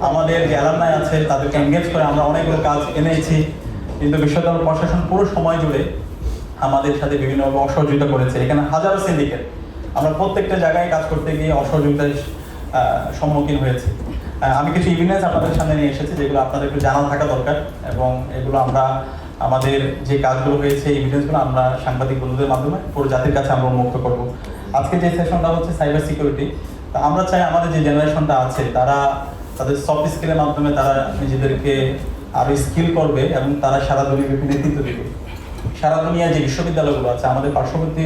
আমাদের যে অ্যালামনাই আছে তাদেরকে এনগেজ করে আমরা অনেকগুলো কাজ এনেছি, কিন্তু বিশ্ববিদ্যালয় প্রশাসন পুরো সময় জুড়ে আমাদের সাথে বিভিন্নভাবে অসহযোগিতা করেছে। এখানে হাজারো সিন্ডিকেট, আমরা প্রত্যেকটা জায়গায় কাজ করতে গিয়ে অসহযোগিতার সম্মুখীন হয়েছে। আমি কিছু ইভিডেন্স আপনাদের সামনে নিয়ে এসেছি যেগুলো আপনাদের একটু জানা থাকা দরকার, এবং এগুলো আমরা আমাদের যে কাজগুলো হয়েছে এই ইভিডেন্সগুলো আমরা সাংবাদিক বন্ধুদের মাধ্যমে পুরো জাতির কাছে আমরা উন্মুক্ত করব। আজকে যে সেশনটা হচ্ছে সাইবার সিকিউরিটি, তা আমরা চাই আমাদের যে জেনারেশনটা আছে তারা তাদের সফট স্কিলের মাধ্যমে তারা নিজেদেরকে আরো স্কিল করবে এবং তারা সারা দুনিয়াকে নেতৃত্ব দেবে। সারা দুনিয়ার যে বিশ্ববিদ্যালয়গুলো আছে, আমাদের পার্শ্ববর্তী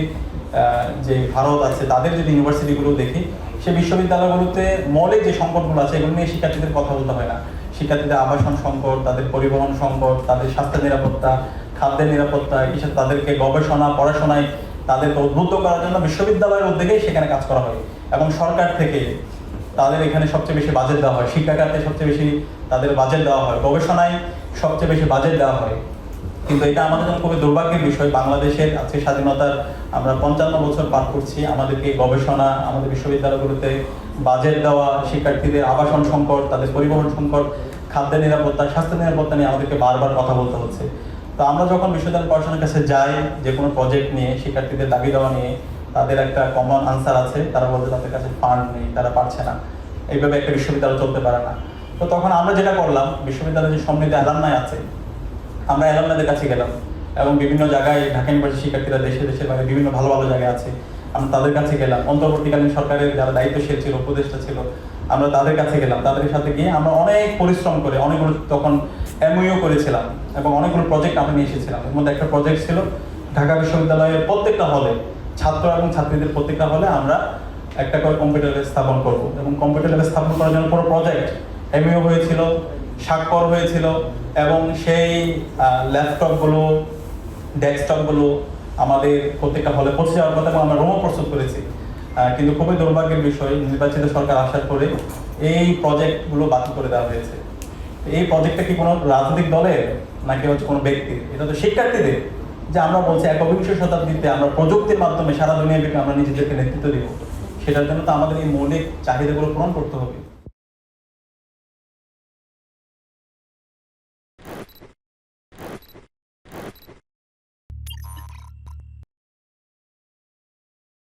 যে ভারত আছে তাদের যদি ইউনিভার্সিটিগুলো দেখি, সেই বিশ্ববিদ্যালয়গুলোতে মৌলিক যে সংকটগুলো আছে এগুলো নিয়ে শিক্ষার্থীদের কথা বলতে হয় না। শিক্ষার্থীদের আবাসন সংকট, তাদের পরিবহন সংকট, তাদের স্বাস্থ্য নিরাপত্তা, খাদ্যের নিরাপত্তা, কিছু তাদেরকে গবেষণা পড়াশোনায় তাদেরকে উদ্বুদ্ধ করার জন্য বিশ্ববিদ্যালয়ের উদ্যোগেই সেখানে কাজ করা হয়, এবং সরকার থেকে তাদের এখানে সবচেয়ে বেশি বাজেট দেওয়া হয়, শিক্ষা খাতে সবচেয়ে বেশি তাদের বাজেট দেওয়া হয়, গবেষণায় সবচেয়ে বেশি বাজেট দেওয়া হয়। কিন্তু এটা আমাদের জন্য খুবই দুর্ভাগ্যের বিষয়। বাংলাদেশের আজকে স্বাধীনতার আমরা 55 বছর পার করছি, আমাদেরকে গবেষণা, আমাদের বিশ্ববিদ্যালয়গুলোতে বাজেট দেওয়া, শিক্ষার্থীদের আবাসন সংকট, তাদের পরিবহন সংকট, খাদ্যের নিরাপত্তা, স্বাস্থ্য নিরাপত্তা নিয়ে আমাদেরকে বারবার কথা বলতে হচ্ছে। তো আমরা যখন বিশ্ববিদ্যালয় প্রশাসনের কাছে যাই যে কোনো প্রজেক্ট নিয়ে, শিক্ষার্থীদের দাবি দেওয়া নিয়ে, তাদের একটা কমন আনসার আছে, তারা বলতে তাদের কাছে ফান্ড নেই, তারা পারছে না, এইভাবে একটা বিশ্ববিদ্যালয় চলতে পারে না। তো তখন আমরা যেটা করলাম, বিশ্ববিদ্যালয়ের যে সমৃদ্ধ অ্যালামনাই আছে, আমরা অ্যালামনাইদের কাছে গেলাম, এবং বিভিন্ন জায়গায় ঢাকা ইউনিভার্সিটির শিক্ষার্থীরা দেশের বাইরে বিভিন্ন ভালো ভালো জায়গায় আছে, আমরা তাদের কাছে গেলাম। অন্তর্বর্তীকালীন সরকারের যারা দায়িত্বশীল ছিল, উপদেষ্টা ছিল, আমরা তাদের কাছে গেলাম। তাদের সাথে গিয়ে আমরা অনেক পরিশ্রম করে অনেকগুলো তখন এমইও করেছিলাম এবং অনেকগুলো প্রজেক্ট আমরা নিয়ে এসেছিলাম। এর মধ্যে একটা প্রজেক্ট ছিল ঢাকা বিশ্ববিদ্যালয়ের প্রত্যেকটা হলে, ছাত্র এবং ছাত্রীদের প্রত্যেকটা হলে আমরা একটা করে কম্পিউটার ল্যাব স্থাপন করব, এবং কম্পিউটার ল্যাব স্থাপন করার জন্য পুরো প্রজেক্ট এমইও হয়েছিল, স্বাক্ষর হয়েছিল, এবং সেই ল্যাপটপগুলো, ডেস্কটপগুলো আমাদের প্রত্যেকটা হলে পৌঁছে যাওয়ার কথা, এবং আমরা রুমও প্রস্তুত করেছি। কিন্তু খুবই দুর্ভাগ্যের বিষয়, নির্বাচিত সরকার আসার পরে এই প্রজেক্টগুলো বাতিল করে দেওয়া হয়েছে। এই প্রজেক্টটা কি কোনো রাজনৈতিক দলের নাকি হচ্ছে কোনো ব্যক্তির? এটা তো শিক্ষার্থীদের, যে আমরা বলছি 21 শতাব্দীতে আমরা প্রযুক্তির মাধ্যমে সারা দুনিয়াকে আমরা নিজেদেরকে নেতৃত্ব দিব, সেটার জন্য তো আমাদের এই মৌলিক চাহিদাগুলো পূরণ করতে হবে।